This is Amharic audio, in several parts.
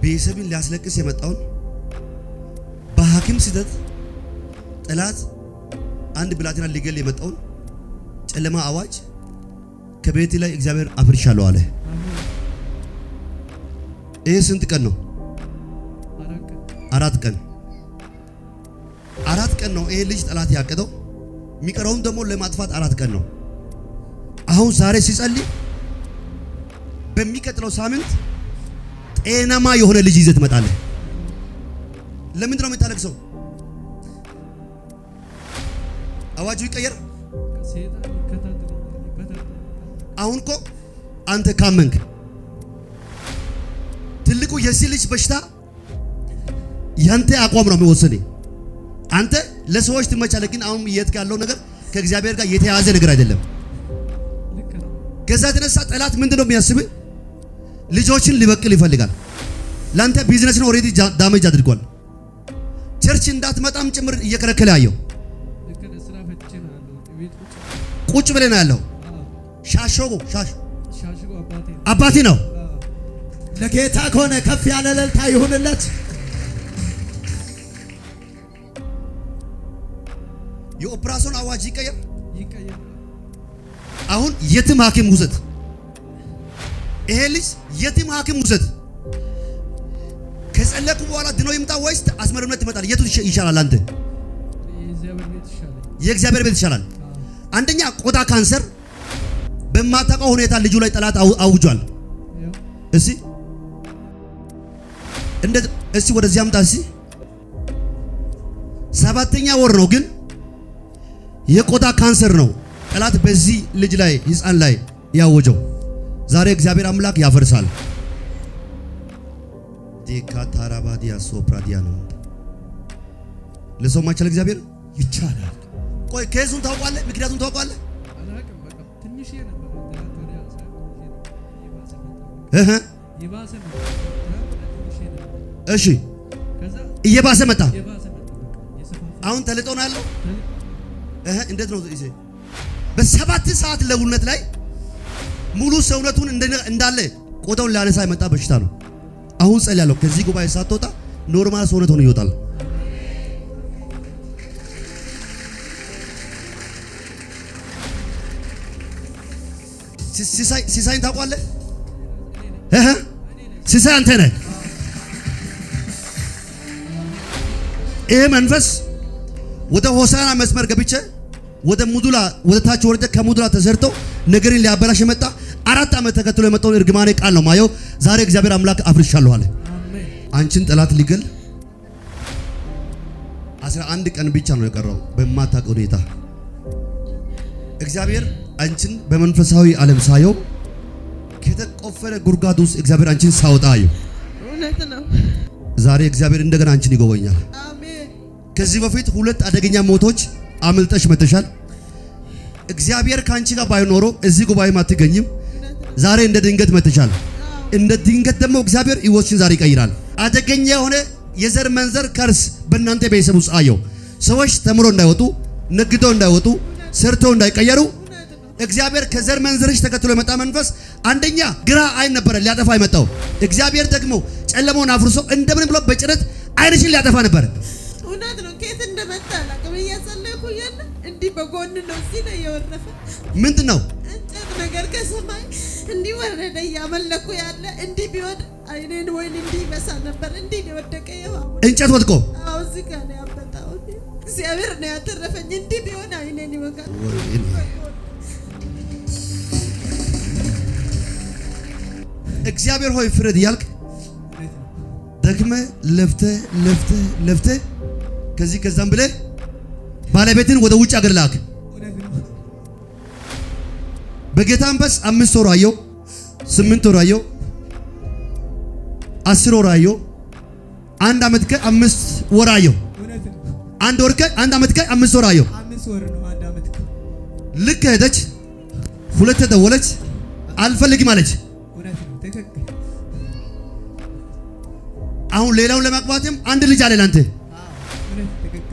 ቤተሰብን ሊያስለቅስ የመጣውን በሐኪም ስህተት ጠላት አንድ ብላቴና ሊገል የመጣውን ጨለማ አዋጅ ከቤት ላይ እግዚአብሔር አፍርሻለሁ አለ። ይሄ ስንት ቀን ነው? 4 ቀን። 4 ቀን ነው ይሄ ልጅ ጠላት ያቀደው። የሚቀረውም ደግሞ ለማጥፋት 4 ቀን ነው። አሁን ዛሬ ሲጸልይ በሚቀጥለው ሳምንት ጤናማ የሆነ ልጅ ይዘህ ትመጣለህ። ለምንድን ነው የምታለቅሰው? አዋጁ ይቀየር። አሁን እኮ አንተ ካመንክ ትልቁ የዚህ ልጅ በሽታ ያንተ አቋም ነው የሚወሰነው። አንተ ለሰዎች ትመቻለህ፣ ግን አሁን የት ያለው ነገር ከእግዚአብሔር ጋር የተያያዘ ነገር አይደለም። ከዛ የተነሳ ጠላት ምንድነው የሚያስብህ? ልጆችን ሊበቅል ይፈልጋል። ላንተ ቢዝነስ ነው ኦሬዲ ዳሜጅ አድርጓል። ቸርች እንዳትመጣም ጭምር እየከለከለ ያየው ቁጭ ብለህ ነው ያለው። ሻሾጎ አባቴ ነው። ለጌታ ከሆነ ከፍ ያለ እልልታ ይሁንለት። የኦፕራሲዮን አዋጅ ይቀየር። አሁን የትም ሐኪም ውሰድ፣ ይሄ ልጅ የትም ሐኪም ውሰድ። ከጸለቁ በኋላ ድኖ ይምጣ ወይስ አስመርምነት ትመጣለህ? የቱ ይሻላል? አንተ የእግዚአብሔር ቤት ይሻላል። አንደኛ ቆዳ ካንሰር በማታውቀው ሁኔታ ልጁ ላይ ጠላት አውጇል። እስቲ ወደዚህ አምጣ። 7ኛ ወር ነው ግን የቆዳ ካንሰር ነው ጠላት በዚህ ልጅ ላይ ሕፃን ላይ ያወጀው። ዛሬ እግዚአብሔር አምላክ ያፈርሳል። ዲካታራባዲያ ሶፕራዲያ ነው። ለሰው ማይቻል እግዚአብሔር ይቻላል። ቆይ ከዙን ታውቃለህ? ምክንያቱም ታውቃለህ? እሺ እየባሰ መጣ። አሁን ተልጦ ነው ያለው። እንዴት ነው? በ7 ሰዓት ለውነት ላይ ሙሉ ሰውነቱን እንዳለ ቆዳውን ሊያነሳ የመጣ በሽታ ነው። አሁን ጸልያለሁ፣ ከዚህ ጉባኤ ሳትወጣ ኖርማል ሰውነት ሆኖ ይወጣል። ሲሳይን ታውቃለህ? ሲሳይ አንተ ነህ። ይሄ መንፈስ ወደ ሆሳና መስመር ገብቼ ወደ ሙዱላ ወደ ታች ወርደ ከሙዱላ ተሰርቶ ነገርን ሊያበላሽ የመጣ 4 ዓመት ተከትሎ የመጣውን እርግማኔ ቃል ነው ማየው። ዛሬ እግዚአብሔር አምላክ አፍርሻለሁ አለ። አንቺን ጠላት ሊገል 11 ቀን ብቻ ነው የቀረው። በማታውቀው ሁኔታ እግዚአብሔር አንቺን በመንፈሳዊ ዓለም ሳየው ከተቆፈረ ጉድጓድ ውስጥ እግዚአብሔር አንቺን ሳወጣ አየው። እውነት ነው። ዛሬ እግዚአብሔር እንደገና አንቺን ይጎበኛል። አሜን። ከዚህ በፊት 2 አደገኛ ሞቶች አምልጠሽ መተሻል። እግዚአብሔር ካንቺ ጋር ባይኖር እዚህ ጉባኤም አትገኝም። ዛሬ እንደ ድንገት መተሻል። እንደ ድንገት ደግሞ እግዚአብሔር ሕይወትሽን ዛሬ ይቀይራል። አደገኛ የሆነ የዘር መንዘር ከርስ በእናንተ ቤተሰብ ውስጥ አየው። ሰዎች ተምሮ እንዳይወጡ፣ ነግደው እንዳይወጡ፣ ሰርተው እንዳይቀየሩ እግዚአብሔር ከዘር መንዘርሽ ተከትሎ የመጣ መንፈስ አንደኛ ግራ አይን ነበር ሊያጠፋ የመጣው። እግዚአብሔር ደግሞ ጨለማውን አፍርሶ እንደምን ብሎ በጭረት አይንሽን ሊያጠፋ ነበር። እውነት ነው። ከየት እንደመጣ አላውቅም። እያጸለይኩ እያለ እንዲህ በጎን ነው እዚህ ላይ የወረፈ ምንድን ነው እንጨት ነገር ከሰማይ እንዲህ ወረደ። እያመለኩ ያለ እንዲህ ቢሆን አይኔን ወይን እንዲህ ይበሳ ነበር። እንዲህ የወደቀ እንጨት ወድቆ እዚህ ጋር ነው ያበጣው። እግዚአብሔር ነው ያተረፈኝ። እንዲህ ቢሆን አይኔን ይወጋል። እግዚአብሔር ሆይ ፍረድ እያልክ ደክመህ ለፍተህ ከዚህ ከዛም ብለህ ባለቤትን ወደ ውጭ አገር ላክ። በጌታ መንፈስ 5 ወር አየው፣ 8 ወር አየው፣ 10 ወር አየው፣ 1 ዓመት ከ5 ወር አየው፣ 1 ዓመት ከ5 ወር አየው። 5 ወር ነው 1 ዓመት። ልክ ሄደች፣ 2 ደወለች፣ አልፈልግም አለች። አሁን ሌላውን ለማግባትም 1 ልጅ አለ ላንተ።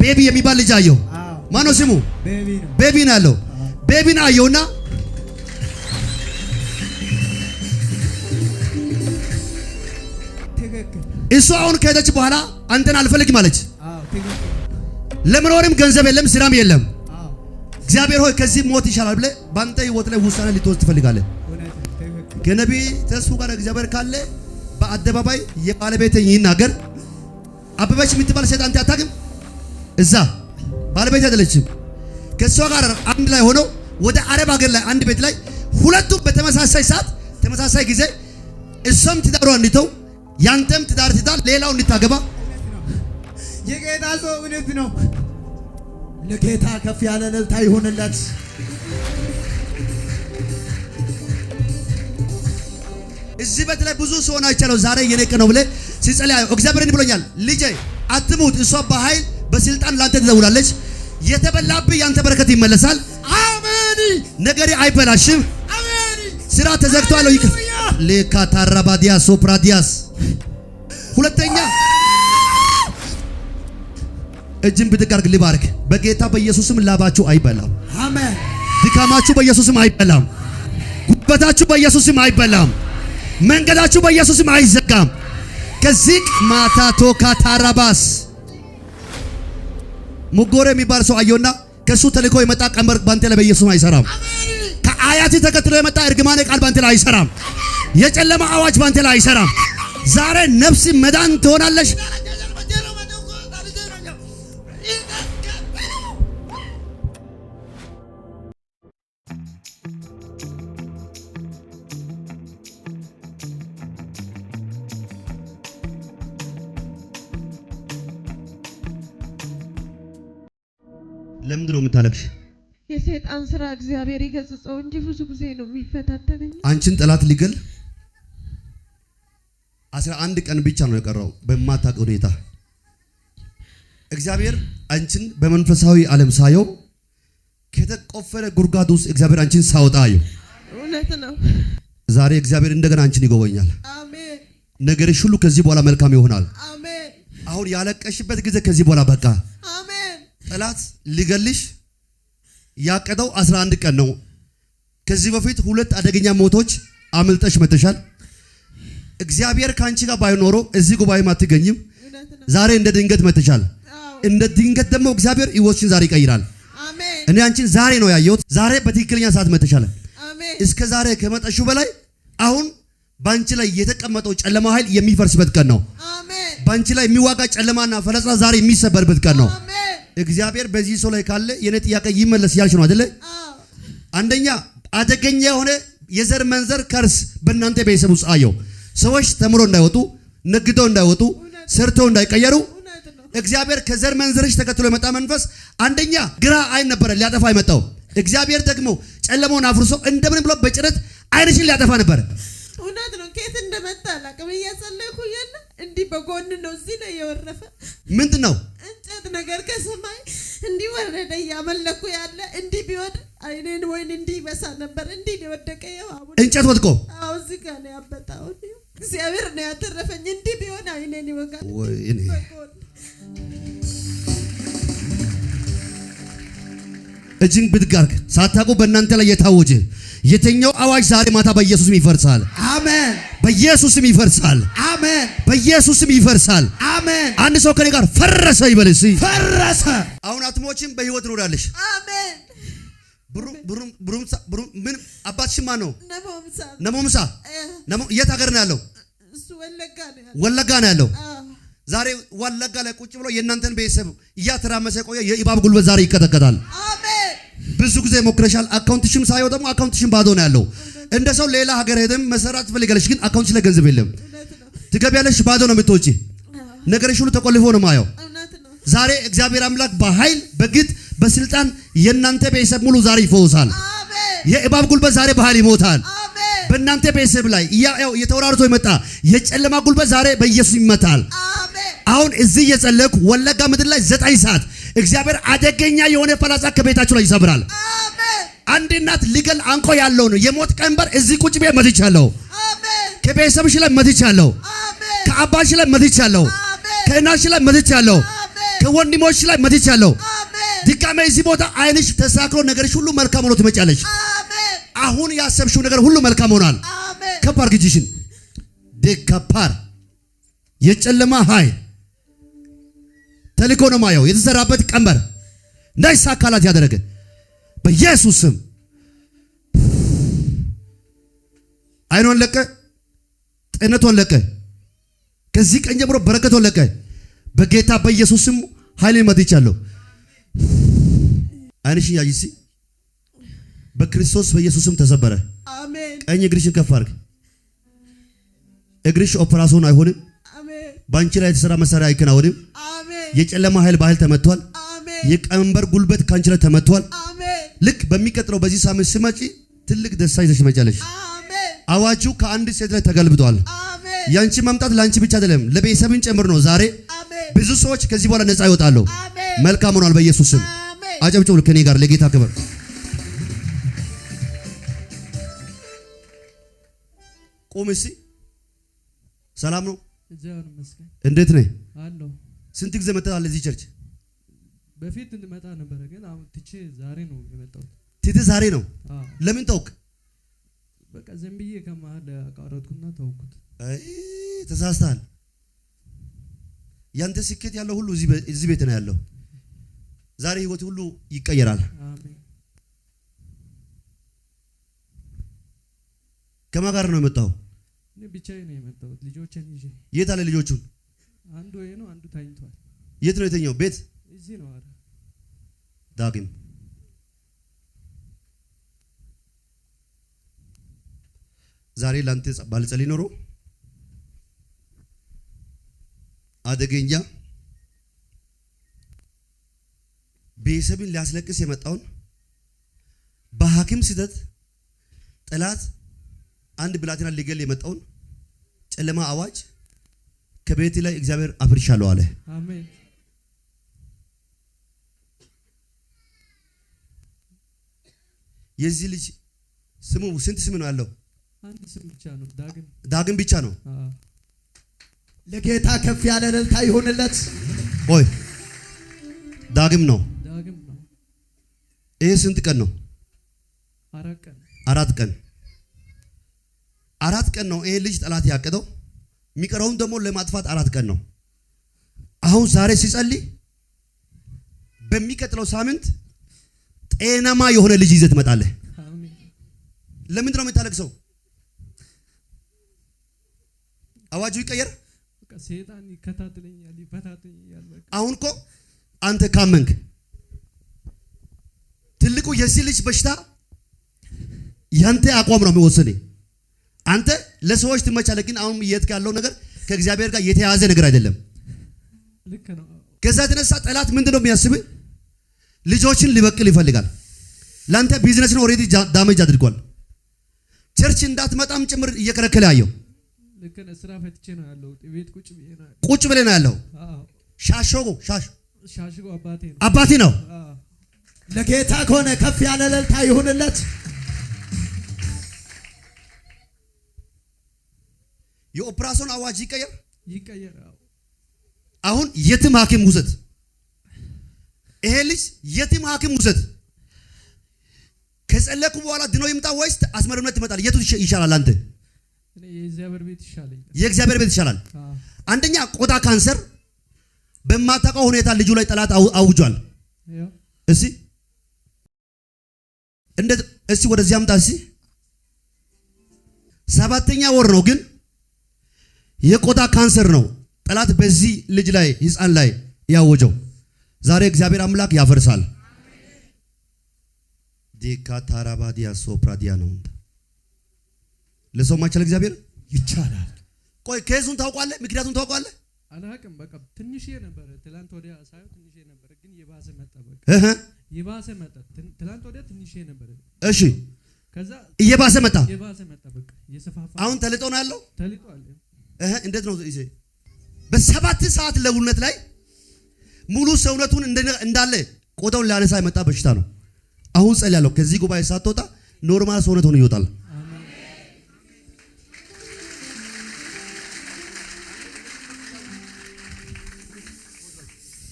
ቤቢ የሚባል ልጅ አየው። ማነው ስሙ? ቤቢ ነው ያለው። ቤቢን አየውና እሷ አሁን ከሄደች በኋላ አንተን አልፈልግም አለች። ለመኖርም ገንዘብ የለም ስራም የለም። እግዚአብሔር ሆይ ከዚህ ሞት ይሻላል ብለህ ባንተ ህይወት ላይ ውሳኔ ልትወስድ ትፈልጋለህ። ከነቢይ ተስፉ ጋር እግዚአብሔር ካለ በአደባባይ የባለቤት ይናገር። አበበች የምትባል ሴት አንተ አታውቅም? እዛ ባለቤት አይደለችም። ከሷ ጋር አንድ ላይ ሆነው ወደ አረብ ሀገር ላይ አንድ ቤት ላይ ሁለቱም በተመሳሳይ ሰዓት ተመሳሳይ ጊዜ እሷም ትዳሯ እንድተው ያንተም ትዳር ትዳር ሌላው እንድታገባ የጌታ ሰው እውነት ነው። ለጌታ ከፍ ያለ እልልታ ይሁንለት። እዚህ ቤት ላይ ብዙ ሰው አይቻለሁ። ዛሬ የኔ ቀን ነው ብለህ ሲጸልይ እግዚአብሔር እንዲህ ብሎኛል። ልጄ አትሙት። እሷ በኃይል በስልጣን ላንተ ትዘውራለች። የተበላብህ ያንተ በረከት ይመለሳል። አሜን። ነገሬ አይበላሽም። አሜን። ስራ ተዘግቷል። ይቅር ለካታራባዲያ ሶፕራዲያስ ሁለተኛ እጅን ብድግ አድርግ። ሊባርክ በጌታ በኢየሱስም ላባችሁ አይበላም። አሜን። ድካማችሁ በኢየሱስም አይበላም። ጉበታችሁ በኢየሱስም አይበላም። መንገዳችሁ በኢየሱስም አይዘጋም። ከዚህ ማታቶ ካታራባስ ሙጎሬ የሚባል ሰው አየውና ከሱ ተልኮ የመጣ ቀንበር ባንተ ላይ በኢየሱስ አይሰራም። ከአያት ተከትሎ የመጣ እርግማኔ ቃል ባንተ ላይ አይሰራም። የጨለማ አዋጅ ባንተ ላይ አይሰራም። ዛሬ ነፍስ መዳን ትሆናለሽ። ለምንድን ነው የምታለቅሽ? የሰይጣን ስራ እግዚአብሔር ይገስጸው እንጂ ብዙ ጊዜ ነው የሚፈታተነኝ። አንቺን ጠላት ሊገል 11 ቀን ብቻ ነው የቀረው በማታውቅ ሁኔታ። እግዚአብሔር አንቺን በመንፈሳዊ ዓለም ሳየው ከተቆፈረ ጉድጓድ ውስጥ እግዚአብሔር አንቺን ሳወጣየው። እውነት ነው። ዛሬ እግዚአብሔር እንደገና አንቺን ይጎበኛል። አሜን። ነገርሽ ሁሉ ከዚህ በኋላ መልካም ይሆናል። አሜን። አሁን ያለቀሽበት ጊዜ ከዚህ በኋላ በቃ። አሜን። ጠላት ሊገልሽ ያቀደው 11 ቀን ነው። ከዚህ በፊት 2 አደገኛ ሞቶች አምልጠሽ መተሻል። እግዚአብሔር ካንቺ ጋር ባይኖሮ እዚህ ጉባኤ አትገኝም። ዛሬ እንደ ድንገት መተሻል። እንደ ድንገት ደግሞ እግዚአብሔር ሕይወትሽን ዛሬ ይቀይራል። አሜን። እኔ አንቺን ዛሬ ነው ያየሁት። ዛሬ በትክክለኛ ሰዓት መተሻል። አሜን። እስከ ዛሬ ከመጣሽው በላይ አሁን ባንቺ ላይ የተቀመጠው ጨለማ ኃይል የሚፈርስበት ቀን ነው። አሜን። ባንቺ ላይ የሚዋጋ ጨለማና ፈለጻ ዛሬ የሚሰበርበት ቀን ነው። አሜን። እግዚአብሔር በዚህ ሰው ላይ ካለ የኔ ጥያቄ ይመለስ ያልሽ ነው አይደለ? አንደኛ አደገኛ የሆነ የዘር መንዘር ከርስ በእናንተ ቤተሰብ ውስጥ አየው። ሰዎች ተምሮ እንዳይወጡ፣ ነግደው እንዳይወጡ፣ ሰርተው እንዳይቀየሩ እግዚአብሔር ከዘር መንዘርሽ ተከትሎ የመጣ መንፈስ አንደኛ ግራ አይን ነበረ ሊያጠፋ የመጣው። እግዚአብሔር ደግሞ ጨለማውን አፍርሶ እንደምን ብሎ በጭረት አይንሽን ሊያጠፋ ነበር። እውነት ነው። ከየት እንደመጣ አላውቅም። እያጸለይኩ እያለ እንዲህ በጎን ነው እዚህ ላይ የወረፈ ምንድን ነው እንጨት ነገር ከሰማይ እንዲህ ወረደ። እያመለኩ ያለ እንዲህ ቢወድ አይኔን ወይን እንዲህ ይበሳ ነበር። እንዲህ ነው የወደቀ። እንጨት ወድቆ አዎ እዚህ ጋር ነው ያበጣው። እግዚአብሔር ነው ያተረፈኝ። እንዲህ ቢሆን አይኔን ይወጋል። ወይኔ እጅን ብድግ አድርግ። ሳታውቁ በእናንተ ላይ የታወጀ የተኛው አዋጅ ዛሬ ማታ በኢየሱስም ይፈርሳል። አሜን። በኢየሱስም ይፈርሳል። አሜን። በኢየሱስም ይፈርሳል። አሜን። አንድ ሰው ከኔ ጋር ፈረሰ ይበል እስቲ። ፈረሰ። አሁን አትሞችም፣ በህይወት ትኖራለሽ። አሜን። ምን አባትሽ ማን ነው? ነሞምሳ። የት ሀገር ነው ያለው? እሱ ወለጋ ነው ያለው። ዛሬ ወለጋ ላይ ቁጭ ብሎ የእናንተን ቤተሰብ እያተራመሰ ቆየ የእባብ ጉልበት ዛሬ ይቀጠቀጣል። አሜን። ብዙ ጊዜ ሞክረሻል። አካውንትሽም ሳይው ደግሞ አካውንትሽም ባዶ ነው ያለው። እንደ ሰው ሌላ ሀገር ሄደም መሰራት ትፈልጋለሽ፣ ግን አካውንትሽ ላይ ገንዘብ የለም። ትገቢያለሽ፣ ባዶ ነው የምትወጪ። ነገርሽ ሁሉ ተቆልፎ ነው ማየው። ዛሬ እግዚአብሔር አምላክ በኃይል በግድ በስልጣን የእናንተ ቤተሰብ ሙሉ ዛሬ ይፈውሳል። የእባብ ጉልበት ዛሬ በኃይል ይሞታል። በእናንተ ቤተሰብ ላይ ያው የተወራርቶ የመጣ የጨለማ ጉልበት ዛሬ በኢየሱስ ይመታል። አሁን እዚህ እየጸለይኩ ወለጋ ምድር ላይ 9 ሰዓት እግዚአብሔር አደገኛ የሆነ ፈላጻ ከቤታችሁ ላይ ይሰብራል። አንድ እናት ሊገል አንቆ ያለው ነው የሞት ቀንበር እዚህ ቁጭ ቤት መትቻለሁ። ከቤተሰብሽ ላይ መትቻለሁ። ከአባሽ ላይ መትቻለሁ። ከእናትሽ ላይ መትቻለሁ። ከወንድሞች ላይ መትቻለሁ። ድጋሜ እዚህ ቦታ አይንሽ ተሳክሮ ነገርሽ ሁሉ መልካም ሆኖ ትመጫለሽ። አሁን ያሰብሽው ነገር ሁሉ መልካም ሆኗል። ከባር ግጅሽን ደካፓር የጨለማ ኃይል ተልኮ ነው ማየው የተሰራበት ቀንበር እንዳይሳካላት ያደረገ በኢየሱስ ስም አይኗን ለቀ፣ ጤነቷን ለቀ፣ ከዚህ ቀን ጀምሮ በረከቷን ለቀ። በጌታ በኢየሱስ ስም ኃይልን መትቻለሁ። አይንሽን ያይሲ በክርስቶስ በኢየሱስ ስም ተሰበረ። አሜን። ቀኝ እግርሽን ከፍ አድርግ። እግርሽ ኦፕራሲዮን አይሆንም። አሜን። ባንቺ ላይ የተሰራ መሳሪያ አይከናወንም። አሜን። የጨለማ ኃይል በኃይል ተመቷል። አሜን። የቀንበር ጉልበት ካንቺ ላይ ተመቷል። አሜን። ልክ በሚቀጥለው በዚህ ሳምንት ስመጪ ትልቅ ደስታ ይዘሽ ትመጫለሽ። አሜን። አዋጁ ከአንድ ሴት ላይ ተገልብጧል። አሜን። ያንቺ መምጣት ላንቺ ብቻ አይደለም ለቤተሰብን ጨምር ነው። ዛሬ አሜን። ብዙ ሰዎች ከዚህ በኋላ ነፃ ይወጣሉ። አሜን። መልካም ሆኗል በኢየሱስ ስም። አሜን። አጨብጭቡ ከኔ ጋር ለጌታ ክብር። ቁም እስቲ። ሰላም ነው? እግዚአብሔር ይመስገን። እንዴት ነህ? አለሁ። ስንት ጊዜ መጥተሃል እዚህ ቸርች? በፊት እንመጣ ነበረ ግን አሁን ትቼ ዛሬ ነው የመጣሁት። ትቴ ዛሬ ነው? አዎ። ለምን ተውክ? በቃ ዝም ብዬ ከመሀል አቋረጥኩና ተውኩት። አይ ተሳስተሃል። ያንተ ስኬት ያለው ሁሉ እዚህ ቤት ነው ያለው። ዛሬ ህይወት ሁሉ ይቀየራል። አሜን። ከማን ጋር ነው የመጣው? እኔ ብቻዬን ነው የመጣሁት ልጆቼን ይዤ። የት አለ ልጆቹን? አንዱ ይሄ ነው፣ አንዱ ተኝቷል። የት ነው የተኛው? ቤት እዚህ ነው። አረ ዳግም ዛሬ ላንተ ባልጸልይ ኖሮ አደገኛ ቤተሰብን ሊያስለቅስ የመጣውን በሐኪም ስህተት ጠላት አንድ ብላቴና ሊገል የመጣውን ጨለማ አዋጅ ከቤት ላይ እግዚአብሔር አፍርሻለሁ አለ። አሜን። የዚህ ልጅ ስሙ ስንት ስም ነው ያለው? አንድ ስም ብቻ ነው፣ ዳግም። ዳግም ብቻ ነው። አዎ። ለጌታ ከፍ ያለ እልልታ ይሁንለት። ቆይ ዳግም ነው። ዳግም ነው። ይሄ ስንት ቀን ነው? 4 ቀን። 4 ቀን። 4 ቀን ነው ይሄ ልጅ ጠላት ያቀደው። የሚቀረውን ደግሞ ለማጥፋት 4 ቀን ነው። አሁን ዛሬ ሲጸልይ በሚቀጥለው ሳምንት ጤናማ የሆነ ልጅ ይዘህ ትመጣለህ። አሜን። ለምንድን ነው የምታለቅሰው? አዋጁ ይቀየር። በቃ ሰይጣን ይከታተለኛል፣ ይፈታተኛል። በቃ አሁን እኮ አንተ ካመንክ ትልቁ የዚህ ልጅ በሽታ ያንተ አቋም ነው የሚወስነው። አንተ ለሰዎች ትመቻለህ፣ ግን አሁን እየሄድክ ያለው ነገር ከእግዚአብሔር ጋር የተያያዘ ነገር አይደለም። ልክ ነው። ከዛ የተነሳ ጠላት ምንድን ነው የሚያስብህ? ልጆችን ሊበቅል ይፈልጋል። ላንተ ቢዝነስን ኦልሬዲ ዳሜጅ አድርጓል። ቸርች እንዳትመጣም ጭምር እየከለከለ ያየው። ልክ ነው። ስራ ፈትቼ ነው ያለው። ቤት ቁጭ ብዬ ነው። ቁጭ ብለህ ነው ያለው። አዎ። ሻሽጎ አባቴ ነው። አባቴ ነው። አዎ። ለጌታ ከሆነ ከፍ ያለ እልልታ ይሁንለት። የኦፕራሲዮን አዋጅ ይቀየር። ይቀየር። አሁን የትም ሐኪም ውሰድ፣ ይሄ ልጅ የትም ሐኪም ውሰድ። ከጸለኩ በኋላ ድኖ ይምጣ ወይስ አስመርምነት ትመጣል? የቱ ይሻላል? አንተ እኔ የእግዚአብሔር ቤት ይሻለኝ። የእግዚአብሔር ቤት ይሻላል። አዎ። አንደኛ ቆዳ ካንሰር በማታውቀው ሁኔታ ልጁ ላይ ጠላት አውጇል። ያው እስቲ ወደዚህ አምጣ። እስቲ 7ኛ ወር ነው ግን የቆዳ ካንሰር ነው ጠላት በዚህ ልጅ ላይ ሕፃን ላይ ያወጀው። ዛሬ እግዚአብሔር አምላክ ያፈርሳል። ዲካታራባዲያ ሶፕራዲያ ነው። ለሰው ማይቻል እግዚአብሔር ይቻላል። ቆይ ኬዙን ታውቃለህ? ምክንያቱም ታውቃለህ? አላውቅም። በቃ ትንሽ ነበር። ትላንት ወዲያ ሳይሆን ትንሽ ነበር፣ ግን የባሰ መጣ። በቃ የባሰ መጣ። ትላንት ወዲያ ትንሽ ነበር። እሺ፣ ከዛ እየባሰ መጣ። በቃ የሰፋፋ። አሁን ተልጦ ነው ያለው። ተልጧል። እንዴት ነው? በ7 ሰዓት ለውነት ላይ ሙሉ ሰውነቱን እንዳለ ቆዳውን ሊያነሳ የመጣ በሽታ ነው። አሁን ጸልያለሁ፣ ከዚህ ጉባኤ ሳትወጣ ኖርማል ሰውነት ሆኖ ይወጣል።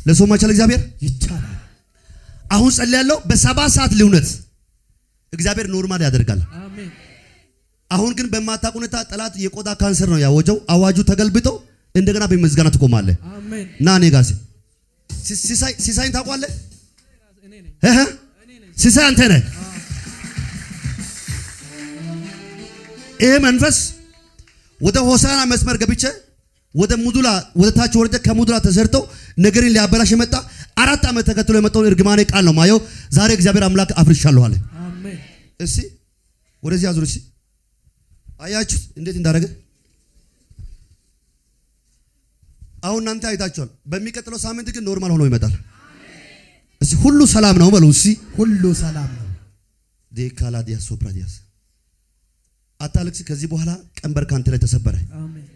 ለሰው ማይቻል እግዚአብሔር ይቻላል። አሁን ጸልያለሁ፣ በ7 ሰዓት ልውነት እግዚአብሔር ኖርማል ያደርጋል። አሜን። አሁን ግን በማታውቁ ሁኔታ ጠላት የቆዳ ካንሰር ነው ያወጀው። አዋጁ ተገልብጦ እንደገና በምስጋና ትቆማለህ። አሜን። ና እኔ ጋር ሲሳይን ታውቀዋለህ? ሲሳይ አንተ ነህ። ይሄ መንፈስ ወደ ሆሳና መስመር ገብቼ ወደ ሙዱላ ወደ ታች ወርደ ከሙዱላ ተሰርቶ ነገርን ሊያበላሽ የመጣ 4 ዓመት ተከትሎ የመጣውን እርግማኔ ቃል ነው ማየው። ዛሬ እግዚአብሔር አምላክ አፍርሻለሁ አለ። አሜን። እሺ ወደዚህ አዙር። እሺ አያችሁት እንዴት እንዳደረገ? አሁን እናንተ አይታችኋል። በሚቀጥለው ሳምንት ግን ኖርማል ሆኖ ይመጣል። እሺ ሁሉ ሰላም ነው በሉ። እሺ ሁሉ ሰላም ነው። ዴካላዲያስ ሶፕራዲያስ አታልቅስ። ከዚህ በኋላ ቀንበር ካንተ ላይ ተሰበረ። አሜን።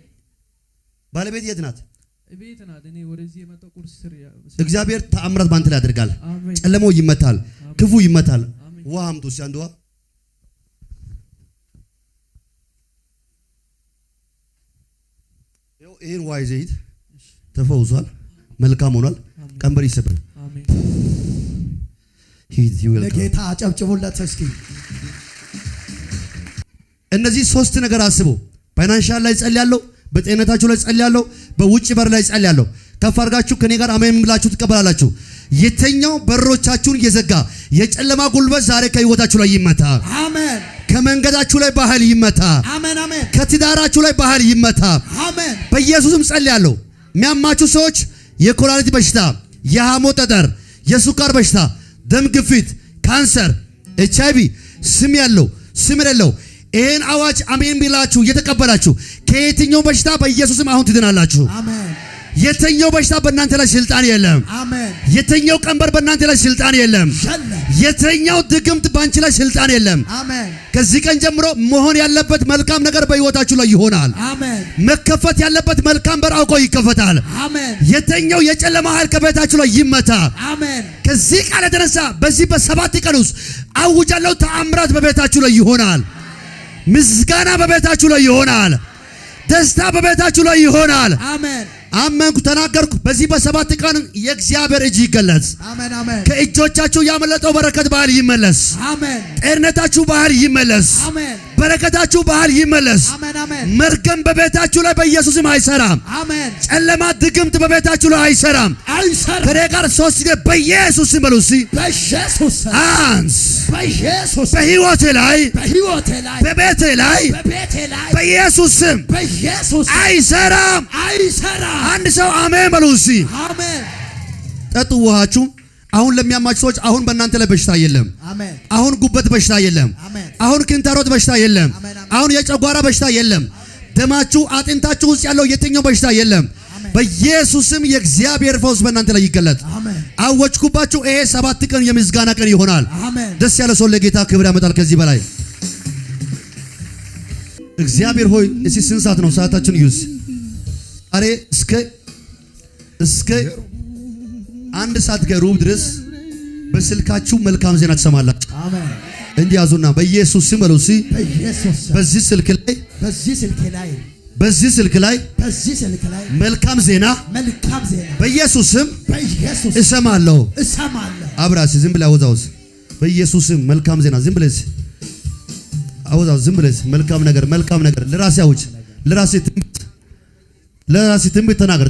ባለቤት የት ናት? ቤት ናት። እኔ ወደዚህ የመጣው ቁርስ ስር እግዚአብሔር ተአምራት ባንተ ላይ ያደርጋል። አሜን። ጨለማው ይመታል፣ ክፉ ይመታል። ውሃ አምጡ እስኪ አንድ ውሃ። ይሄን ውሃ ይዘህ ሂድ። ተፈውሷል፣ መልካም ሆኗል። ቀንበር ይሰበር። አሜን። ሂድ ይወልካ። ለጌታ አጨብጭቡለት እስኪ። እነዚህ 3 ነገር አስቡ። ፋይናንሻል ላይ ጸልያለሁ፣ በጤንነታችሁ ላይ ጸልያለሁ፣ በውጭ በር ላይ ጸልያለሁ። ከፍ አድርጋችሁ ከኔ ጋር አሜን ብላችሁ ትቀበላላችሁ። የተኛው በሮቻችሁን የዘጋ የጨለማ ጉልበት ዛሬ ከህይወታችሁ ላይ ይመታ። አሜን። ከመንገዳችሁ ላይ ባህል ይመታ። አሜን አሜን። ከትዳራችሁ ላይ ባህል ይመታ። አሜን። በኢየሱስም ጸልያለሁ። የሚያማችሁ ሰዎች የኮላሊት በሽታ፣ የሐሞት ጠጠር፣ የሱካር በሽታ፣ ደም ግፊት፣ ካንሰር፣ ኤችአይቪ፣ ስም ያለው ስም የሌለው ይሄን አዋጅ አሜን ቢላችሁ እየተቀበላችሁ ከየትኛው በሽታ በኢየሱስም አሁን ትድናላችሁ። አሜን። የተኛው በሽታ በእናንተ ላይ ስልጣን የለም። አሜን። የተኛው ቀንበር በእናንተ ላይ ስልጣን የለም። የተኛው ድግምት ባንቺ ላይ ስልጣን የለም። አሜን። ከዚህ ቀን ጀምሮ መሆን ያለበት መልካም ነገር በህይወታችሁ ላይ ይሆናል። አሜን። መከፈት ያለበት መልካም በር አውቆ ይከፈታል። አሜን። የተኛው የጨለማ ኃይል ከቤታችሁ ላይ ይመታ። አሜን። ከዚህ ቃል የተነሳ በዚህ በ7 ቀን ውስጥ አውጃለሁ። ተአምራት በቤታችሁ ላይ ይሆናል። ምስጋና በቤታችሁ ላይ ይሆናል። ደስታ በቤታችሁ ላይ ይሆናል። አሜን። አመንኩ፣ ተናገርኩ። በዚህ በ7 ቀን የእግዚአብሔር እጅ ይገለጽ። አሜን አሜን። ከእጆቻችሁ ያመለጠው በረከት ባህል ይመለስ። አሜን። ጤንነታችሁ ባህል ይመለስ። አሜን። በረከታችሁ ባህል ይመለስ። አሜን አሜን። መርገም በቤታችሁ ላይ በኢየሱስም አይሰራም። አሜን። ጨለማ ድግምት በቤታችሁ ላይ አይሰራም። አይሰራም። ከኔ ጋር 3 ጊዜ በኢየሱስ በሉ እስቲ። በኢየሱስ አንስ በኢየሱስ በህይወቴ ላይ በህይወቴ ላይ በቤቴ ላይ በቤቴ ላይ በኢየሱስ ስም በኢየሱስ አይሰራም። አይሰራም። አንድ ሰው አሜን በሉ እስቲ። አሜን። ጠጡ ውሃችሁ። አሁን ለሚያማችሁ ሰዎች አሁን በእናንተ ላይ በሽታ የለም። አሜን። አሁን ጉበት በሽታ የለም። አሜን። አሁን ክንታሮት በሽታ የለም። አሜን። አሁን የጨጓራ በሽታ የለም። ደማችሁ አጥንታችሁ ውስጥ ያለው የትኛው በሽታ የለም። በኢየሱስም የእግዚአብሔር ፈውስ በእናንተ ላይ ይገለጥ። አሜን። አወጅኩባችሁ። ይሄ 7 ቀን የምስጋና ቀን ይሆናል። አሜን። ደስ ያለ ሰው ለጌታ ክብር ያመጣል። ከዚህ በላይ እግዚአብሔር ሆይ እሺ፣ ስንት ሰዓት ነው? ሰዓታችን ዩዝ አሬ እስከ 1 ሰዓት ከሩብ ድረስ በስልካችሁ መልካም ዜና ትሰማላችሁ። አሜን። እንዲህ ያዙና በኢየሱስ ስም በሉ እስኪ። በኢየሱስ በዚህ ስልክ ላይ በዚህ ስልክ ላይ መልካም ዜና በኢየሱስ ስም እሰማለሁ። አብራሲ ዝም ብለህ አወዛውዝ። በኢየሱስ ስም መልካም ዜና ዝም ብለህ አወዛውዝ። ዝም ብለህ መልካም ነገር ለራሴ አውጅ። ለራሴ ትንቢት ተናገር።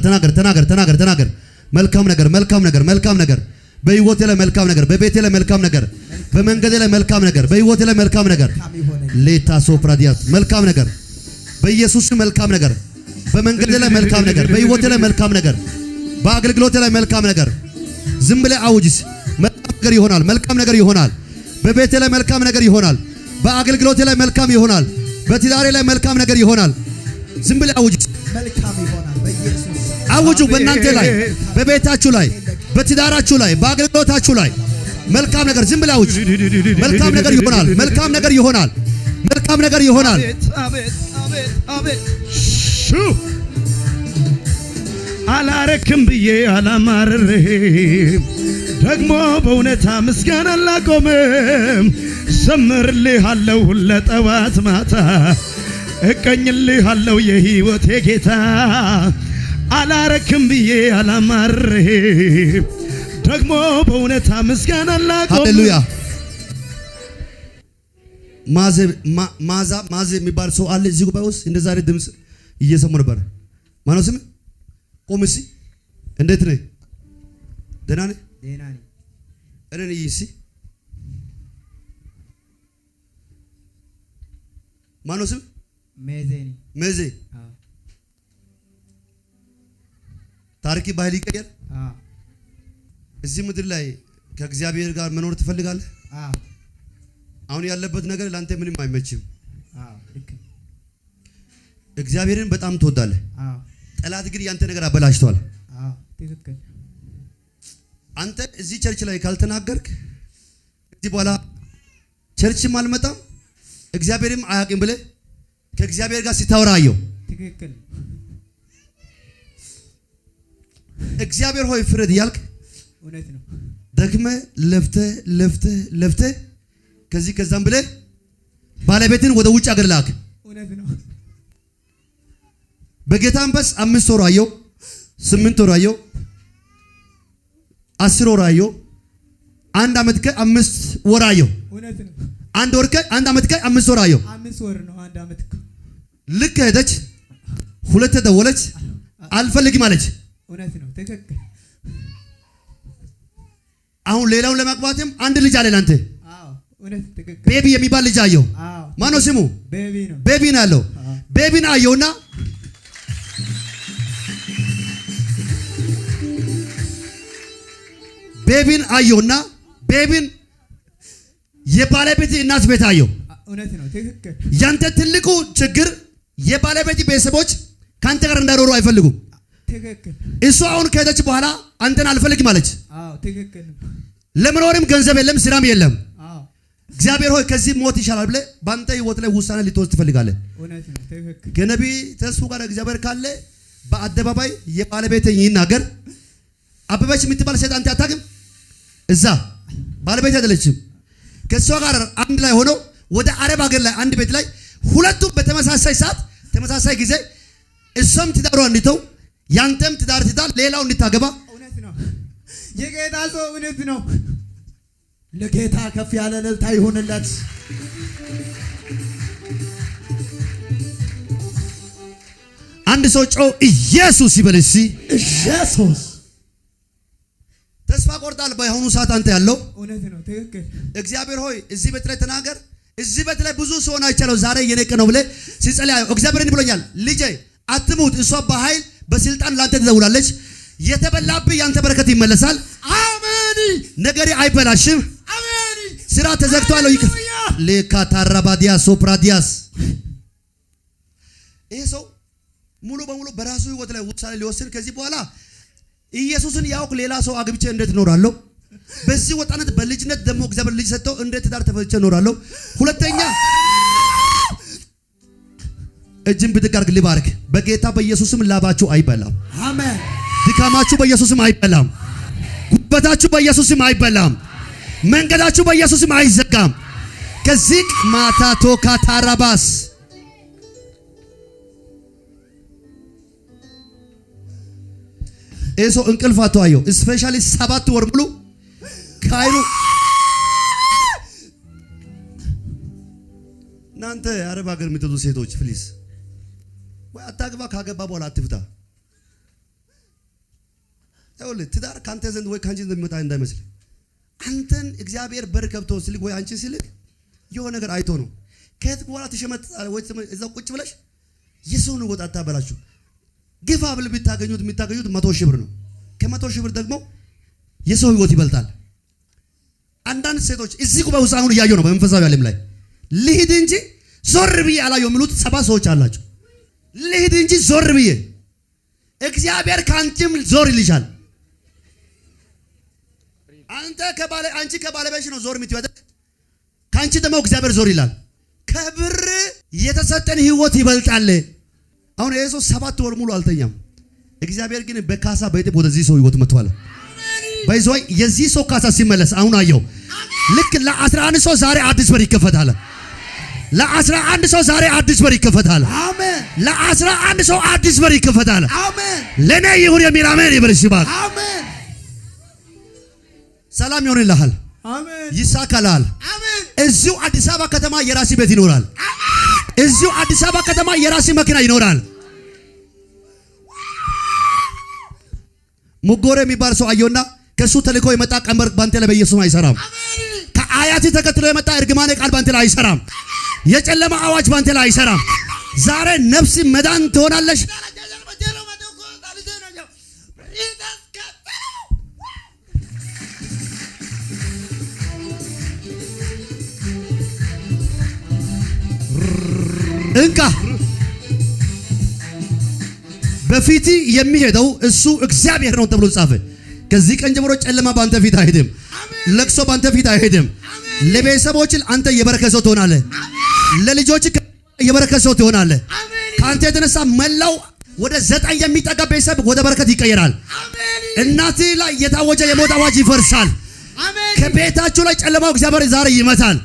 መልካም ነገር በህይወቴ ላይ መልካም ነገር፣ በቤቴ ላይ መልካም ነገር፣ በመንገዴ ላይ መልካም ነገር፣ በህይወቴ ላይ መልካም ነገር። ሌታ ሶፕራዲያስ መልካም ነገር በኢየሱስ ስም መልካም ነገር፣ በመንገዴ ላይ መልካም ነገር፣ በህይወቴ ላይ መልካም ነገር፣ በአገልግሎቴ ላይ መልካም ነገር። ዝም ብለህ አውጅስ። መልካም ነገር ይሆናል። መልካም ነገር ይሆናል። በቤቴ ላይ መልካም ነገር ይሆናል። በአገልግሎቴ ላይ መልካም ይሆናል። በትዳሬ ላይ መልካም ነገር ይሆናል። ዝም ብለህ አውጅስ። መልካም ይሆናል በኢየሱስ አውጁ። በእናንተ ላይ፣ በቤታችሁ ላይ፣ በትዳራችሁ ላይ፣ በአገልግሎታችሁ ላይ መልካም ነገር ዝም ብለህ አውጅ። መልካም ነገር ይሆናል። መልካም ነገር ይሆናል። መልካም ነገር ይሆናል። አቤት አላረክም ብዬ አላማርርህም፣ ደግሞ በእውነታ ምስጋና አላቆምም። ዘምርልሃለሁ ለጠዋት ማታ፣ እቀኝልሃለሁ የህይወቴ ጌታ። አላረክም ብዬ አላማርርህም፣ ደግሞ በእውነታ ምስጋና አላቆምም። ሃሌሉያ። ማዛ የሚባል ሰው አለ እዚህ ጉባኤ ውስጥ። እንደ ዛሬ ድምፅ እየሰሙ ነበር። ማነው ስም? ቆምሲ እንዴት ነህ? ደህና ነህ? ደህና ነኝ። እኔ ይሲ ማነው ስም? ሜዜ ነኝ። ሜዜ አዎ። ታሪክ ባህል ይቀየር። አዎ። እዚህ ምድር ላይ ከእግዚአብሔር ጋር መኖር ትፈልጋለህ? አዎ። አሁን ያለበት ነገር ለአንተ ምንም አይመችም። አዎ። ልክ እግዚአብሔርን በጣም ትወዳለህ። አዎ። ጠላት ግን ያንተ ነገር አበላሽቷል። አዎ። ትክክል። አንተ እዚህ ቸርች ላይ ካልተናገርክ እዚህ በኋላ ቸርችም አልመጣም እግዚአብሔርም አያውቅም ብለህ ከእግዚአብሔር ጋር ሲታወራ አየው። ትክክል። እግዚአብሔር ሆይ ፍረድ እያልክ እውነት ነው። ደክመህ ለፍተህ ከዚህ ከዛም ብለህ ባለቤትን ወደ ውጭ አገር ላክ። እውነት ነው። በጌታ መንፈስ 5 ወር አየው፣ 8 ወር አየው፣ 10 ወር አየው፣ 1 ዓመት ከ5 ወር አየው። እውነት ነው። 1 ዓመት ከ5 ወር አየው። 5 ወር ነው 1 ዓመት እኮ። ልክ ሄደች፣ 2 ደወለች፣ አልፈልግም አለች። እውነት ነው። ትክክል። አሁን ሌላውን ለማግባትም 1 ልጅ አለ ላንተ። አዎ። እውነት ትክክል። ቤቢ የሚባል ልጅ አየው። አዎ። ማነው ስሙ? ቤቢ ነው። ቤቢ ነው ያለው። ቤቢን አየውና ቤቢን የባለቤት እናት ቤት አየው። እውነት ነው። ትክክል። ያንተ ትልቁ ችግር የባለቤት ቤተሰቦች ካንተ ጋር እንዳይኖሩ አይፈልጉም። ትክክል። እሷ አሁን ከሄደች በኋላ አንተን አልፈልግም አለች። አዎ። ትክክል። ለመኖርም ገንዘብ የለም፣ ስራም የለም። አዎ። እግዚአብሔር ሆይ ከዚህ ሞት ይሻላል ብለህ በአንተ ህይወት ላይ ውሳኔ ልትወስድ ትፈልጋለህ። እውነት ነው። ትክክል። ከነቢይ ተስፉ ጋር እግዚአብሔር ካለ በአደባባይ የባለቤትን ይናገር። አበበች የምትባል ሴት አንተ አታውቅም? እዛ ባለቤት አይደለችም። ከሷ ጋር አንድ ላይ ሆኖ ወደ አረብ ሀገር ላይ አንድ ቤት ላይ ሁለቱም በተመሳሳይ ሰዓት ተመሳሳይ ጊዜ እሷም ትዳሯ እንድተው ያንተም ትዳር ትዳር ሌላው እንድታገባ። እውነት ነው። የጌታ ሰው እውነት ነው። ለጌታ ከፍ ያለ እልልታ ይሁንለት። አንድ ሰው ጮህ ኢየሱስ ይበል እስቲ። ኢየሱስ። ተስፋ ቆርጣል በአሁኑ ሰዓት አንተ ያለው። እውነት ነው። ትክክል። እግዚአብሔር ሆይ እዚህ ቤት ላይ ተናገር። እዚህ ቤት ላይ ብዙ ሰው አይቻለው ዛሬ የነቀ ነው ብለህ ሲጸልይ እግዚአብሔር እንዲህ ብሎኛል፣ ልጄ አትሙት፣ እሷ በኃይል በስልጣን ላንተ ትደውላለች። የተበላብህ ያንተ በረከት ይመለሳል። አሜን። ነገሬ አይበላሽም። አሜን። ስራ ተዘግቷል። ለካታራባዲያ ሶፕራዲያስ ይሄ ሰው ሙሉ በሙሉ በራሱ ህይወት ላይ ውሳኔ ሊወስን ከዚህ በኋላ ኢየሱስን ያውቅ ሌላ ሰው አግብቼ እንዴት እኖራለሁ? በዚህ ወጣነት በልጅነት ደግሞ እግዚአብሔር ልጅ ሰጥተው እንዴት ትዳር ተፈትቼ እኖራለሁ? ሁለተኛ እጅን ብድግ አድርግ ልባርክ። በጌታ በኢየሱስም ላባችሁ አይበላም። አሜን። ድካማችሁ በኢየሱስም አይበላም። ጉበታችሁ በኢየሱስም አይበላም። መንገዳችሁ በኢየሱስም አይዘጋም። ከዚህ ማታቶ ካታራባስ ኤሶ እንቅልፍ አተዋየው ስፔሻሊ 7 ወር ሙሉ ካይሉ እናንተ አረብ ሀገር የምትሄዱ ሴቶች ፕሊዝ ወይ አታግባ፣ ካገባ በኋላ አትፍታ። ይኸውልህ ትዳር ካንተ ዘንድ ወይ ካንቺ ዘንድ የሚመጣ እንዳይመስል። አንተን እግዚአብሔር በር ከብቶ ሲልክ ወይ አንቺ ሲልክ የሆነ ነገር አይቶ ነው። ከየት በኋላ ትሸመጥጣለህ ወይ እዛው ቁጭ ብለሽ የሰውን ወጣ አታበላችሁ። ግፋ ብል ብታገኙት የምታገኙት 100 ሺህ ብር ነው። ከ100 ሺህ ብር ደግሞ የሰው ህይወት ይበልጣል። አንዳንድ ሴቶች እዚህ ጉባኤ ውስጥ አሁን እያየሁ ነው በመንፈሳዊ ዓለም ላይ ልሂድ እንጂ ዞር ብዬ አላየሁ የሚሉት 7 ሰዎች አላቸው። ልሂድ እንጂ ዞር ብዬ እግዚአብሔር ካንቺም ዞር ይልሻል። አንቺ ከባለቤትሽ ነው ዞር የምትወጣ፣ ካንቺ ደግሞ እግዚአብሔር ዞር ይላል። ከብር የተሰጠን ህይወት ይበልጣል። አሁን ይሄ ሰው 7 ወር ሙሉ አልተኛም። እግዚአብሔር ግን በካሳ በእጥፍ ወደዚህ ሰው ህይወት መጥቷል። ባይዞይ የዚህ ሰው ካሳ ሲመለስ አሁን አየው። ልክ ለ11 ሰው ዛሬ አዲስ በር ይከፈታል። ለ11 ሰው ዛሬ አዲስ በር ይከፈታል። አሜን። ለ11 ሰው አዲስ በር ይከፈታል። አሜን። ለኔ ይሁን የሚል አሜን ይበልሽ ይባል። አሜን። ሰላም ይሆንልሃል። አሜን። ይሳካላል። አሜን። እዚሁ አዲስ አበባ ከተማ የራሲ ቤት ይኖራል። እዚሁ አዲስ አበባ ከተማ የራሲ መኪና ይኖራል። ሙጎሬ የሚባል ሰው አየውና ከሱ ተልኮ የመጣ ቀንበር ባንተ ላይ በኢየሱስ አይሰራም። ከአያት ተከትሎ የመጣ እርግማኔ ቃል ባንተ ላይ አይሰራም። የጨለማ አዋጅ ባንተ ላይ አይሰራም። ዛሬ ነፍስ መዳን ትሆናለሽ። እንካ በፊት የሚሄደው እሱ እግዚአብሔር ነው ተብሎ ጻፈ። ከዚህ ቀን ጀምሮ ጨለማ ባንተ ፊት አይሄድም። ለቅሶ ባንተ ፊት አይሄድም። ለቤተሰቦች አንተ የበረከት ሰው ትሆናለህ። ለልጆች የበረከት ሰው ትሆናለህ። ካንተ የተነሳ መላው ወደ 9 የሚጠጋ ቤተሰብ ወደ በረከት ይቀየራል። እናት ላይ የታወጀ የሞት አዋጅ ይፈርሳል። ከቤታችሁ ላይ ጨለማው እግዚአብሔር ዛሬ ይመታል።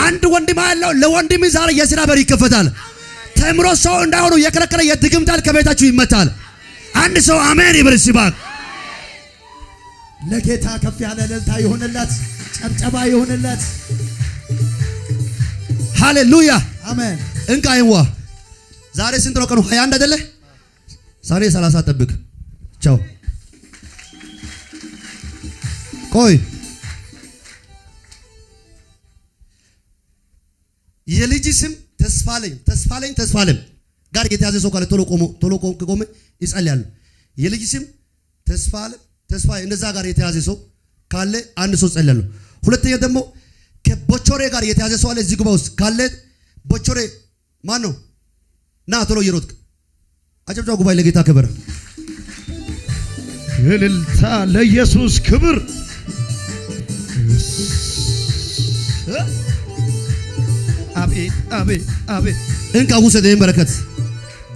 አንድ ወንድም ያለው ለወንድም ዛሬ የሥራ በር ይከፈታል። ተምሮ ሰው እንዳይሆኑ የከለከለ የድግምታል ከቤታችሁ ይመታል። አንድ ሰው አሜን ይበል ሲባክ። ለጌታ ከፍ ያለ እልልታ ይሆንለት፣ ጨብጨባ ይሆንለት። ሃሌሉያ አሜን። እንካ አይዋ ዛሬ ስንት ነው ቀኑ? 21 አይደለ? ዛሬ 30 ጠብቅ። ቻው ቆይ የልጅ ስም ተስፋለኝ ጋር የተያዘ ሰው ካለ ቶሎ ቆመ ይጸልያሉ። የልጅ ስም ተስፋ እንደዛ ጋር የተያዘ ሰው ካለ አንድ ሰው ጸልያሉ። ሁለተኛ ደግሞ ከቦቾሬ ጋር የተያዘ ሰው አለ እዚህ ጉባኤ ውስጥ ካለ ቦቾሬ ማን ነው? ና ቶሎ እየሮጥክ አጨብጫ ጉባኤ ለጌታ ክብር። እልልታ ለኢየሱስ ክብር። አቤት እንካ ውሰድ ይህን በረከት።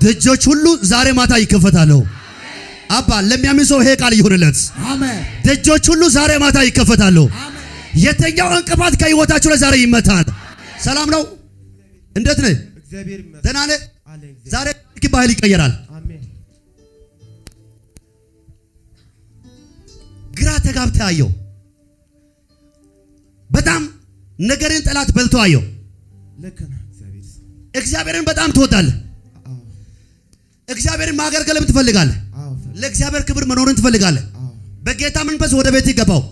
ደጆች ሁሉ ዛሬ ማታ ይከፈታሉ። አባ ለሚያምን ሰው ይሄ ቃል ይሁንለት። አሜን። ደጆች ሁሉ ዛሬ ማታ ይከፈታሉ። የተኛው እንቅፋት ከህይወታችሁ ላይ ዛሬ ይመታል። ሰላም ነው? እንዴት ነህ? ደህና ነህ? ዛሬ ባህል ይቀየራል። ግራ ተጋብተህ አየው። በጣም ነገርን ጠላት በልቶ አየው። እግዚአብሔርን በጣም ትወዳለህ። እግዚአብሔርን ማገልገልም ትፈልጋለህ። ለእግዚአብሔር ክብር መኖርን ትፈልጋለህ። በጌታ መንፈስ ወደ ቤት ይገባው።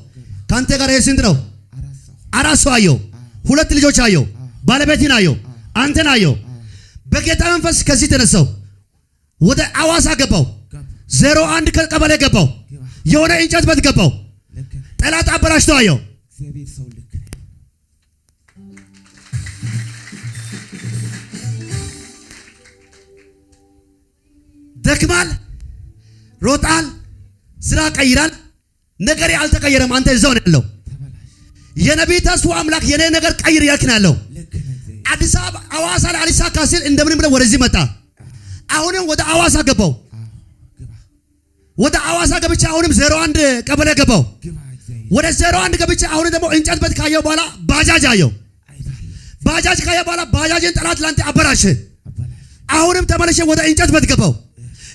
ካንተ ጋር ይሄ ስንት ነው? 4 ሰው አየው። 2 ልጆች አየው። ባለቤትን አየው። አንተን አየው። በጌታ መንፈስ ከዚህ ተነሳው ወደ አዋሳ ገባው። 01 ቀበሌ ገባው። የሆነ እንጨት ቤት ገባው። ጠላት አበላሽቶ አየው። ደክማል፣ ሮጣል፣ ስራ ቀይራል። ነገር ያልተቀየረም አንተ እዛው ነው ያለው። የነቢይ ተስፋ አምላክ የኔ ነገር ቀይር ያልክ ነው ያለው። አዲስ አበባ አዋሳ ላይ አሊሳካ ሲል እንደምንም ብለው ወደዚህ መጣ። አሁንም ወደ አዋሳ ገባው። ወደ አዋሳ ገብቼ አሁንም 01 ቀበሌ ገባው። ወደ 01 ገብቼ አሁንም ደግሞ እንጨት ቤት ካየው በኋላ ባጃጅ አየው። ባጃጅ ካየው በኋላ ባጃጅን ጠላት ላንተ አበላሽ። አሁንም ተመለሼ ወደ እንጨት ቤት ገባው።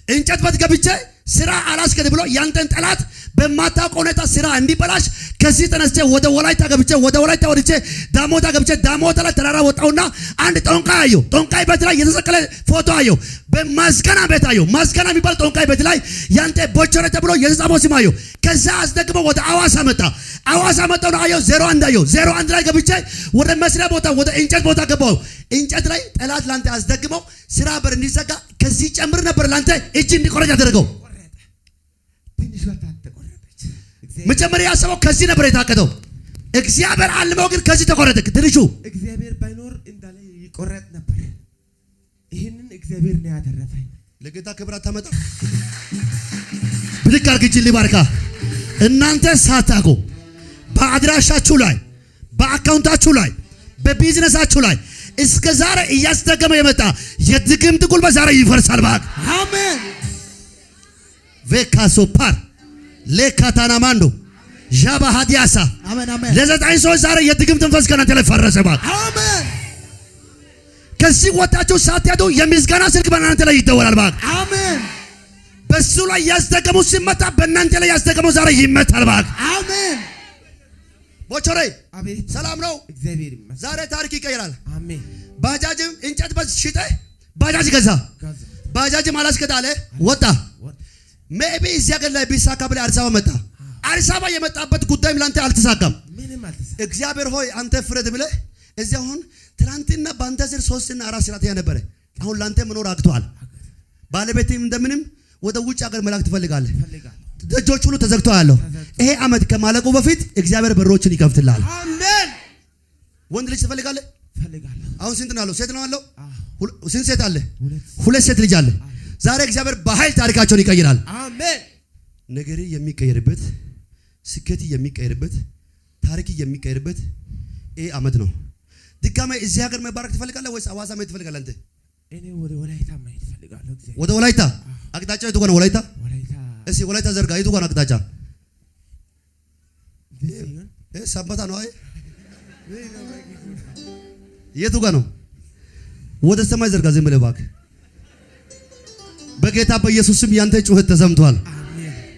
እንጨት ቤት ገብቼ ስራ አላስከድ ብሎ ያንተን ጠላት በማታውቀው ሁኔታ ስራ እንዲበላሽ ከዚህ ተነስቼ ወደ ወላይታ ገብቼ ወደ ወላይታ ወድቼ ዳሞታ ገብቼ ዳሞታ ላይ ተራራ ወጣውና አንድ ጦንቃይ አየሁ። ጦንቃይ ቤት ላይ የተሰቀለ ፎቶ አየሁ። በማስገና ቤት አየሁ። ማስገና የሚባል ጦንቃይ ቤት ላይ ያንተ ቦቾሬ ተብሎ የተጻፈው ስም አየሁ። ከዛ አስደግሞ ወደ አዋሳ መጣ። አዋሳ መጣውና አየሁ 01 አየሁ። 01 ላይ ገብቼ ወደ መስሪያ ቦታ ወደ እንጨት ቦታ ገባው። እንጨት ላይ ጠላት ላንተ አስደግመው ስራ በር እንዲዘጋ ከዚህ ጨምር ነበር ላንተ እጅ እንዲቆረጥ ያደረገው። መጀመሪያ ያሰበው ከዚህ ነበር የታቀደው። እግዚአብሔር አልመው ግን ከዚህ ተቆረጠ። ትንሹ እግዚአብሔር ባይኖር እንዳለ ይቆረጥ ነበር። ይሄንን እግዚአብሔር ነው ያደረፈኝ። ለጌታ ክብር አታመጣ። ብድግ አድርግ እጅ ሊባርካ። እናንተ ሳታውቁ በአድራሻችሁ ላይ በአካውንታችሁ ላይ በቢዝነሳችሁ ላይ እስከ ዛሬ እያስደገመ የመጣ የድግምት ጉልበት ዛሬ ይፈርሳል። ባክ አሜን። ቬካሶ ፓር ለካታናማንዶ ጃባ ሀዲያሳ አሜን አሜን። ለዘጠኝ ሰዎች ዛሬ የድግምት መንፈስ ከናንተ ላይ ፈረሰ። ባክ አሜን። ከዚህ ወጣችሁ ሳትሄዱ የምስጋና ስልክ በእናንተ ላይ ይደወላል። ባክ አሜን። በሱ ላይ ያስደገሙ ሲመታ በእናንተ ላይ ያስደገሙ ዛሬ ይመታል። ባክ አሜን። ቦቾሬ አቤት ሰላም ነው? እግዚአብሔር ይመስገን። ዛሬ ታሪክ ይቀየራል። አሜን። ባጃጅም እንጨት በሽጠ ባጃጅ ገዛ። ባጃጅም አላስከዳለ ወጣ። ሜቢ እዚያ ገር ላይ ቢሳካ ብለ አዲስ አበባ መጣ። አዲስ አበባ የመጣበት ጉዳይም ላንተ አልተሳካም። እግዚአብሔር ሆይ አንተ ፍረድ ብለ እዚያ አሁን ትናንትና ባንተ ስር 3 እና 4 ሰራተኛ ነበረ። አሁን ላንተ መኖር አቅቷል። ባለቤትም እንደምንም ወደ ውጭ ሀገር መላክ ትፈልጋለህ። ደጆች ሁሉ ተዘግተዋል። ይሄ አመት ከማለቁ በፊት እግዚአብሔር በሮችን ይከፍትልሃል። አሜን። ወንድ ልጅ ትፈልጋለህ? ፈልጋለሁ። አሁን ስንት ነው ያለው? ሴት ነው ያለው? ስንት ሴት አለ? 2 ሴት ልጅ አለ። ዛሬ እግዚአብሔር በኃይል ታሪካቸውን ይቀይራል። አሜን። ነገሪ የሚቀየርበት፣ ስኬት የሚቀየርበት፣ ታሪክ የሚቀየርበት ይሄ አመት ነው። ድጋሜ እዚህ ሀገር መባረክ ትፈልጋለህ ወይስ አዋሳ መሄድ ትፈልጋለህ? አንተ እኔ ወደ ወላይታ መሄድ ፈልጋለሁ። ወደ ወላይታ አቅጣጫ የቱ ጋር ነው? ወላይታ እሺ፣ ወላይታ ዘርጋ። የቱ ጋር ነው አቅጣጫ? ሰንበታ ነው። አይ የቱ ጋር ነው? ወደ ሰማይ ዘርጋ። ዝም ብለህ እባክህ። በጌታ በኢየሱስ ስም ያንተ ጩኸት ተሰምቷል።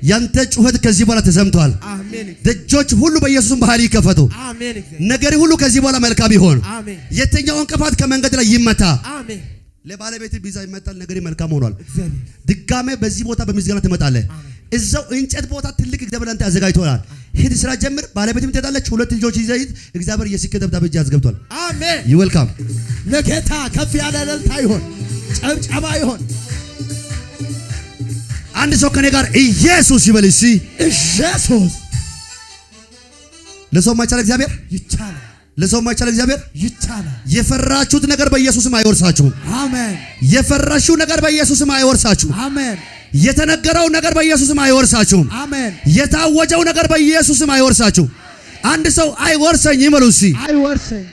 ያንተ ጩኸት ከዚህ በኋላ ተሰምቷል። ደጆች ሁሉ በኢየሱስ ስም በኃይል ይከፈቱ። ነገር ሁሉ ከዚህ በኋላ መልካም ይሆን። የትኛው እንቅፋት ከመንገድ ላይ ይመታ። ለባለቤት ቢዛ ይመጣል። ነገር መልካም ሆኗል። ድጋሜ በዚህ ቦታ በምስጋና ትመጣለህ። እዛው እንጨት ቦታ ትልቅ እግዚአብሔር አንተ አዘጋጅቶናል። ሂድ ስራ ጀምር። ባለቤትም ትሄዳለች። 2 ልጆች ይዘህ እግዚአብሔር የስኬት ደብዳቤ እጅ አስገብቷል። አሜን። ይወልካም። ለጌታ ከፍ ያለ እልልታ ይሁን፣ ጨብጨባ ይሁን። አንድ ሰው ከኔ ጋር ኢየሱስ ይበል። እሺ ኢየሱስ። ለሰው ማይቻል እግዚአብሔር ይቻላል። ለሰው ማይቻል እግዚአብሔር ይቻላል። የፈራችሁት ነገር በኢየሱስም አይወርሳችሁም። አሜን። የፈራሽው ነገር በኢየሱስም አይወርሳችሁም። አሜን። የተነገረው ነገር በኢየሱስም አይወርሳችሁም። አሜን። የታወጀው ነገር በኢየሱስም አይወርሳችሁም። አንድ ሰው አይወርሰኝም በሉ እስቲ። አይወርሰኝ